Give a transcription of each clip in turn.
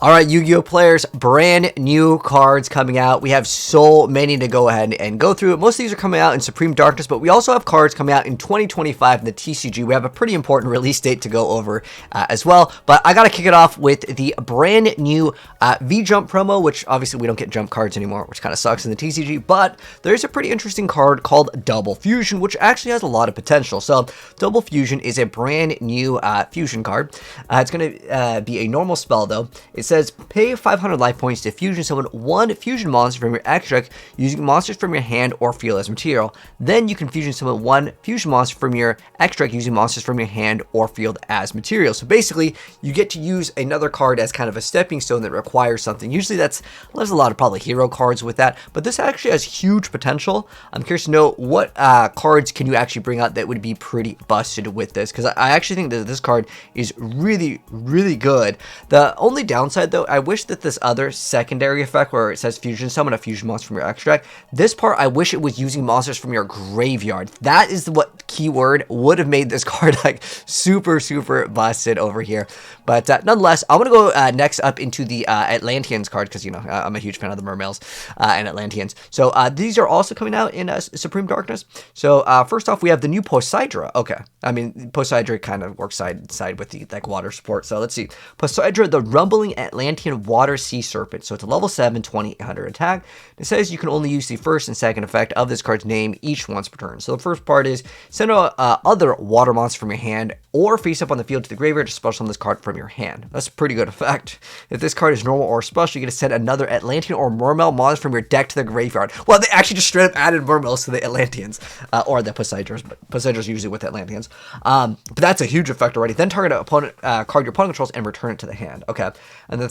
All right, Yu-Gi-Oh players, brand new cards coming out. We have so many to go ahead and go through. Most of these are coming out in Supreme Darkness, but we also have cards coming out in 2025 in the TCG. We have a pretty important release date to go over as well. But I got to kick it off with the brand new V-Jump promo, which obviously we don't get jump cards anymore, which kind of sucks in the TCG. But there's a pretty interesting card called Double Fusion, which actually has a lot of potential. So Double Fusion is a brand new fusion card. It's going to be a normal spell, though. It says pay 500 life points to fusion summon one fusion monster from your extra deck using monsters from your hand or field as material. Then you can fusion summon one fusion monster from your extra deck using monsters from your hand or field as material. So basically, you get to use another card as kind of a stepping stone that requires something. Usually there's a lot of probably hero cards with that, but this actually has huge potential. I'm curious to know what cards can you actually bring out that would be pretty busted with this, because I actually think that this card is really, really good. The only downside, though, I wish that this other secondary effect where it says fusion summon a fusion monster from your extra deck, this part I wish it was using monsters from your graveyard. That is what keyword would have made this card like super busted over here. But nonetheless, I'm gonna go next up into the Atlanteans card, because you know I'm a huge fan of the Mermails and Atlanteans. So these are also coming out in Supreme Darkness. So first off, we have the new Poseidra. Okay, I mean Poseidra kind of works side with the like water support. So let's see, Poseidra, the rumbling Atlantean water sea serpent. So it's a level 7, 2800 attack. It says you can only use the first and second effect of this card's name each once per turn. So the first part is send a other water monster from your hand or face up on the field to the graveyard to special summon this card from your hand. That's a pretty good effect. If this card is normal or special, you get to send another Atlantean or Mermail monster from your deck to the graveyard. Well, they actually just straight up added Mermails to the Atlanteans, or the Poseidras, but Poseidras usually with Atlanteans. But that's a huge effect already. Then target an opponent card your opponent controls and return it to the hand. Okay, and the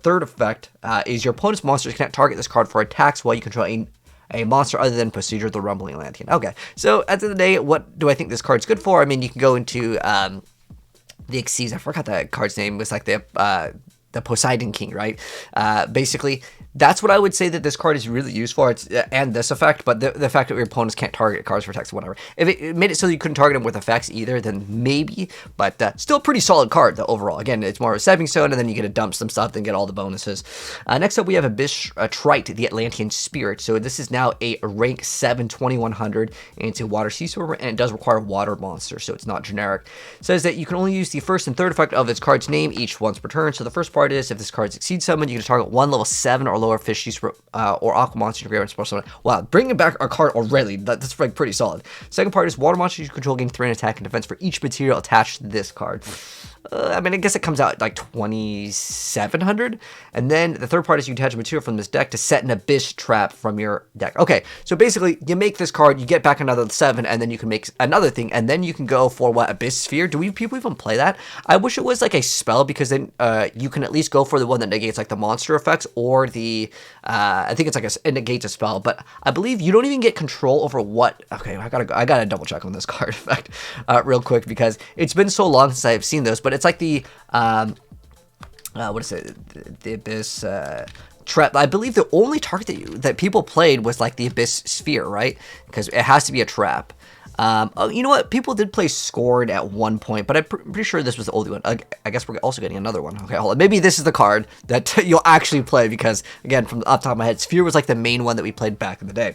third effect is your opponent's monsters can't target this card for attacks while you control a monster other than Poseidra, the Rumbling Atlantean. Okay, so at the end of the day, what do I think this card's good for? I mean, you can go into the Xyz, I forgot that card's name, was like the Poseidon King, right? Basically, that's what I would say that this card is really used for. It's and this effect, but the fact that your opponents can't target cards for attacks, whatever. If it made it so you couldn't target them with effects either, then maybe. But still a pretty solid card, though, overall. Again, it's more of a stepping stone, and then you get to dump some stuff and get all the bonuses. Next up, we have Trite, the Atlantean Spirit. So this is now a rank 7, 2100, and it's a water sea server, and it does require water monsters, so it's not generic. It says that you can only use the first and third effect of its card's name each once per turn. So the first part is if this card succeeds summon, you can target one level 7 or lower fish or aqua monster in your graveyard special summon. Wow, bringing back our card already. That's like pretty solid. Second part is water monsters you control gain 3 in attack and defense for each material attached to this card. I mean, I guess it comes out like 2,700. And then the third part is you attach a material from this deck to set an abyss trap from your deck. Okay, so basically, you make this card, you get back another 7, and then you can make another thing, and then you can go for what, Abyss Sphere? Do people even play that? I wish it was like a spell, because then you can at least go for the one that negates like the monster effects, or the, I think it's like it negates a spell, but I believe you don't even get control over what, okay, I gotta double check on this card effect real quick, because it's been so long since I've seen those, but it's like the, what is it, the Abyss, trap. I believe the only target that people played was like the Abyss Sphere, right? Because it has to be a trap. Oh, you know what? People did play Scored at one point, but I'm pretty sure this was the only one. I guess we're also getting another one. Okay, hold on. Maybe this is the card that you'll actually play, because, again, from the top of my head, Sphere was like the main one that we played back in the day.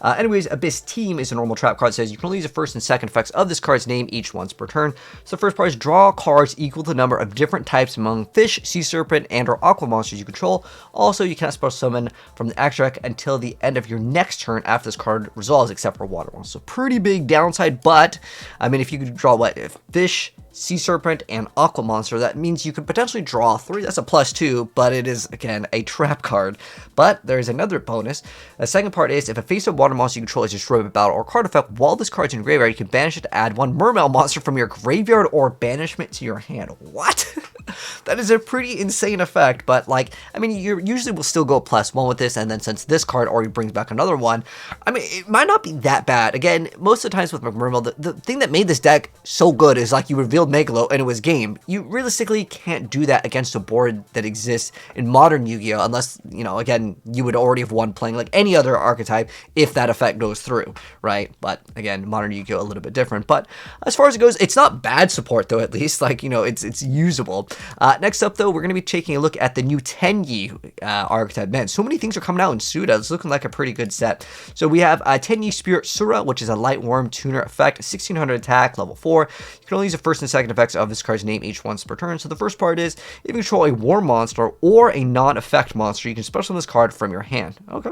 Anyways, Abyss Team is a normal trap card. It says you can only use the first and second effects of this card's name each once per turn. So the first part is draw cards equal to the number of different types among fish, sea serpent, and or aqua monsters you control. Also, you cannot special summon from the extra deck until the end of your next turn after this card resolves, except for water monsters. So pretty big downside, but I mean, if you could draw what, if fish, sea serpent, and aqua monster, that means you could potentially draw 3. That's a +2, but it is, again, a trap card. But there is another bonus. The second part is if a face-up water monster you control is destroyed by battle or card effect while this card's in your graveyard, you can banish it to add 1 Mermail monster from your graveyard or banishment to your hand. What? That is a pretty insane effect, but like, I mean, you usually will still go +1 with this, and then since this card already brings back another one, I mean, it might not be that bad. Again, most of the times with Mermail, the thing that made this deck so good is like you reveal killed Megalo and it was game. You realistically can't do that against a board that exists in modern Yu-Gi-Oh! Unless, you know, again, you would already have won playing like any other archetype if that effect goes through, right? But again, modern Yu-Gi-Oh! A little bit different. But as far as it goes, it's not bad support though, at least. Like, you know, it's usable. Next up though, we're going to be taking a look at the new Tenyi archetype. Man, so many things are coming out in Suda. It's looking like a pretty good set. So we have Tenyi Spirit Sura, which is a light worm tuner effect, 1600 attack, level 4. You can only use the first and second effects of this card's name each once per turn. So the first part is, if you control a worm monster or a non-effect monster, you can special this card from your hand. Okay,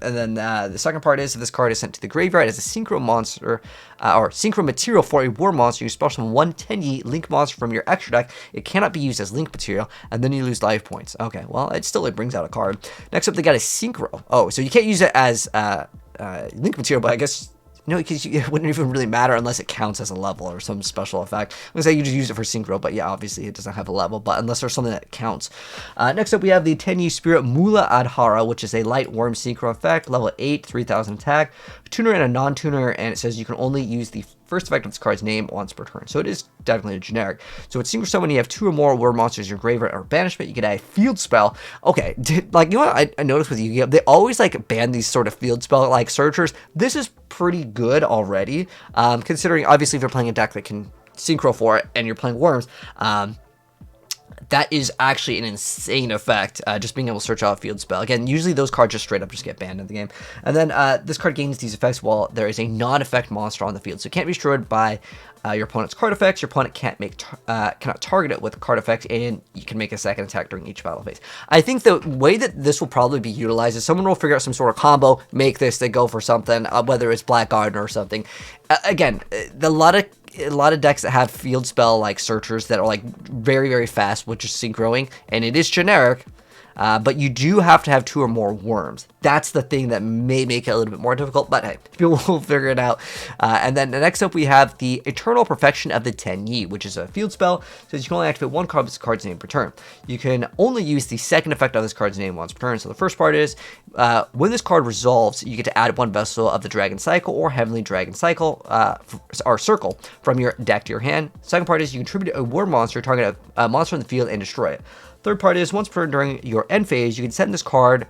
and then the second part is, if this card is sent to the graveyard as a synchro monster or synchro material for a war monster, you special one Tenyi link monster from your extra deck. It cannot be used as link material, and then you lose life points. Okay, well, it brings out a card. Next up, they got a synchro. Oh, so you can't use it as link material, but I guess, no, because it wouldn't even really matter unless it counts as a level or some special effect. I'm going to say you just use it for synchro, but yeah, obviously it doesn't have a level, but unless there's something that counts. Next up, we have the Tenyi Spirit Mula Adhara, which is a light worm synchro effect, level 8, 3000 attack, tuner and a non-tuner, and it says you can only use the first effect of this card's name once per turn. So it is definitely a generic. So it's synchro summon, you have 2 or more worm monsters in your graveyard or banishment. You can add a field spell. Okay, like, you know what I noticed with Yu-Gi-Oh? They always like ban these sort of field spell like searchers. This is pretty good already, considering obviously if you're playing a deck that can synchro for it and you're playing worms, that is actually an insane effect, just being able to search out a field spell. Again, usually those cards just straight up just get banned in the game. And then this card gains these effects while there is a non-effect monster on the field. So it can't be destroyed by your opponent's card effects. Your opponent cannot target it with card effects, and you can make a second attack during each battle phase. I think the way that this will probably be utilized is someone will figure out some sort of combo, make this, they go for something, whether it's Black Garden or something. Again, a lot of decks that have field spell like searchers that are like very, very fast, which is synchroing, and it is generic. But you do have to have 2 or more worms. That's the thing that may make it a little bit more difficult, but hey, people will figure it out. And then next up, we have the Eternal Perfection of the Tenyi, which is a field spell. So you can only activate 1 card of this card's name per turn. You can only use the second effect of this card's name once per turn. So the first part is, when this card resolves, you get to add 1 vessel of the Dragon Cycle or Heavenly Dragon Cycle, or Circle, from your deck to your hand. Second part is, you contribute a worm monster, target a monster in the field, and destroy it. Third part is, once per turn during your end phase, you can send this card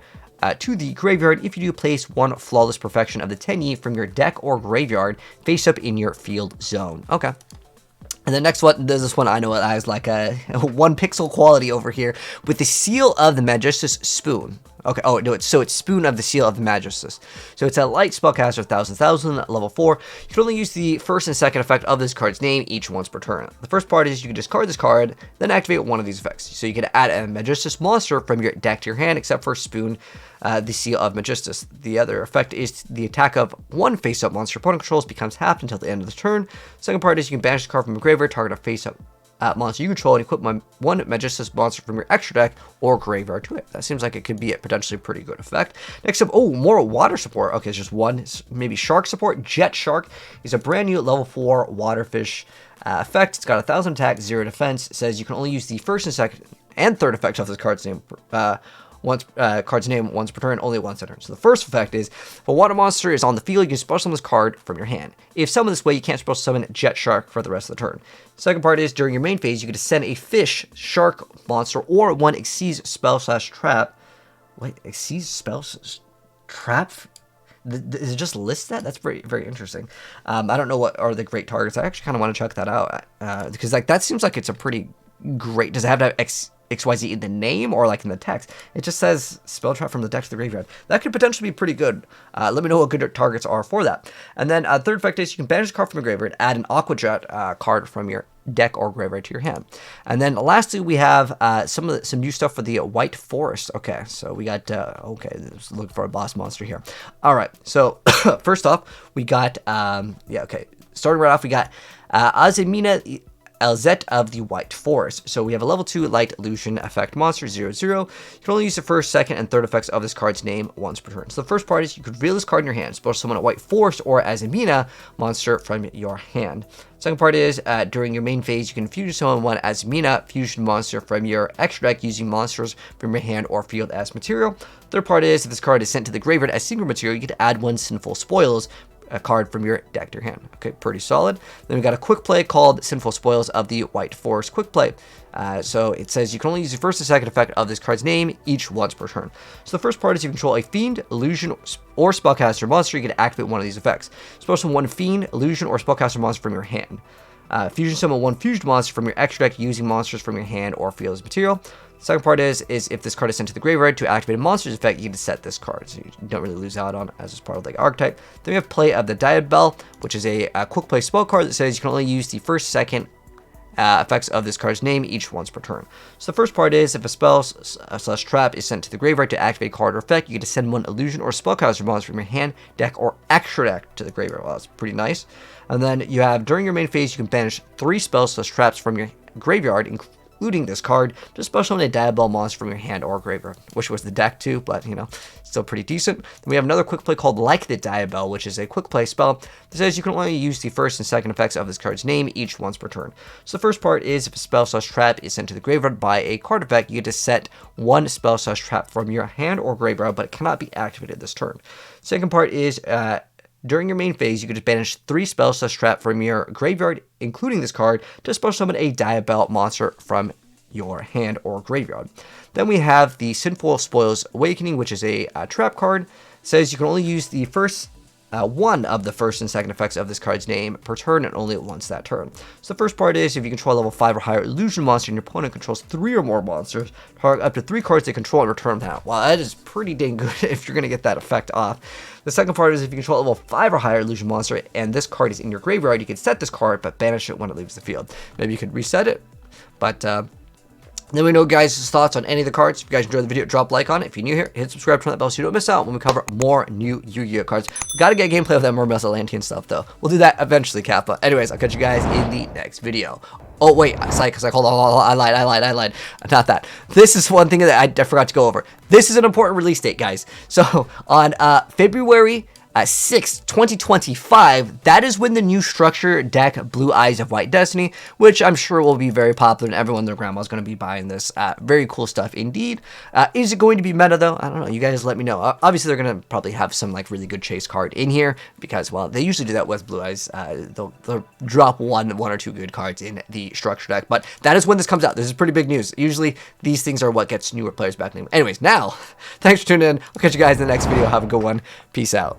to the graveyard. If you do, place 1 Flawless Perfection of the Tenyi from your deck or graveyard face up in your field zone. Okay. And the next one, there's this one I know it has like a 1 pixel quality over here with the Seal of the Magistus Spoon. Okay, oh no, it's Spoon of the Seal of the Magistus. So it's a light spellcaster, 1000, level 4. You can only use the first and second effect of this card's name each once per turn. The first part is, you can discard this card, then activate 1 of these effects. So you can add a Magistus monster from your deck to your hand, except for Spoon, the Seal of Magistus. The other effect is the attack of 1 face-up monster opponent controls becomes halved until the end of the turn. Second part is, you can banish the card from your graveyard, target a face-up monster you control, and equip 1 Magistus monster from your extra deck or graveyard to it. That seems like it could be a potentially pretty good effect. Next up, more water support. Okay, it's just 1, maybe shark support. Jet Shark is a brand new level 4 waterfish effect. It's got 1000 attack, 0 defense. It says you can only use the first and second and third effects of this card's name once per turn, only once a turn. So the first effect is, if a water monster is on the field, you can special summon this card from your hand. If summoned this way, you can't special summon Jet Shark for the rest of the turn. Second part is, during your main phase, you can send a fish, shark monster, or 1 Xyz spell/trap. Wait, Xyz spell/trap? Does it just list that? That's very, very interesting. I don't know what are the great targets. I actually kind of want to check that out, because like that seems like it's a pretty great. Does it have to have XYZ in the name or like in the text? It just says spell trap from the deck to the graveyard. That could potentially be pretty good. Let me know what good targets are for that. And then third effect is, you can banish a card from your graveyard, add an Aqua Jet card from your deck or graveyard to your hand. And then lastly, we have some new stuff for the White Forest. Okay, so we got okay, let's look for a boss monster here. All right, so first off, we got starting right off, we got Azemina Elzet of the White Forest. So we have a level 2 light illusion effect monster, 0/0. You can only use the first, second, and third effects of this card's name once per turn. So the first part is, you could reveal this card in your hand, special summon a White Forest or Azemina monster from your hand. Second part is, during your main phase, you can fusion summon 1 Azemina fusion monster from your extra deck using monsters from your hand or field as material. Third part is, if this card is sent to the graveyard as single material, you get to add 1 Sinful Spoils a card from your deck to your hand. Okay, pretty solid. Then we got a quick play called Sinful Spoils of the White Forest quick play. So it says you can only use the first and second effect of this card's name each once per turn. So the first part is you control a fiend, illusion, or spellcaster monster. You can activate one of these effects. Special summon one fiend, illusion, or spellcaster monster from your hand. Fusion summon one fused monster from your extra deck using monsters from your hand or field as material. The second part is if this card is sent to the graveyard to activate a monster's effect, you can set this card, so you don't really lose out on as part of like archetype. Then we have play of the Diabell, which is a quick play spell card that says you can only use the first, second effects of this card's name each once per turn. So the first part is if a spell / trap is sent to the graveyard to activate a card or effect, you get to send one illusion or spellcaster monster from your hand, deck, or extra deck to the graveyard. Well, that's pretty nice. And then you have during your main phase, you can banish 3 spells / traps from your graveyard, including this card, to special summon a Diabell monster from your hand or graveyard. Wish it was the deck too, but you know, still pretty decent. Then we have another quick play called Like the Diabell, which is a quick play spell that says you can only use the first and second effects of this card's name each once per turn. So the first part is if a spell / trap is sent to the graveyard by a card effect, you get to set one spell / trap from your hand or graveyard, but it cannot be activated this turn. Second part is during your main phase, you can just banish 3 spells / trap from your graveyard, including this card, to special summon a Diabell monster from your hand or graveyard. Then we have the Sinful Spoils Awakening, which is a trap card. It says you can only use the first one of the first and second effects of this card's name per turn, and only once that turn. So the first part is if you control a level 5 or higher illusion monster and your opponent controls 3 or more monsters, target up to 3 cards they control and return them out. Wow, that is pretty dang good if you're going to get that effect off. The second part is if you control a level 5 or higher illusion monster and this card is in your graveyard, you can set this card but banish it when it leaves the field. Maybe you could reset it, but let me know guys' thoughts on any of the cards. If you guys enjoyed the video, drop a like on it. If you're new here, hit subscribe, turn that bell so you don't miss out when we cover more new Yu-Gi-Oh cards. We gotta get gameplay of that more Atlantean stuff though. We'll do that eventually, Kappa. Anyways, I'll catch you guys in the next video. Oh wait, because I lied. Not that. This is one thing that I forgot to go over. This is an important release date, guys. So on February 6th, 2025, that is when the new structure deck Blue Eyes of White Destiny, which I'm sure will be very popular and everyone and their grandma is going to be buying this. Very cool stuff indeed. Is it going to be meta though? I don't know. You guys let me know. Obviously, they're going to probably have some like really good chase card in here because, well, they usually do that with Blue Eyes. They'll drop one or two good cards in the structure deck, but that is when this comes out. This is pretty big news. Usually, these things are what gets newer players back in. Anyways, now, thanks for tuning in. I'll catch you guys in the next video. Have a good one. Peace out.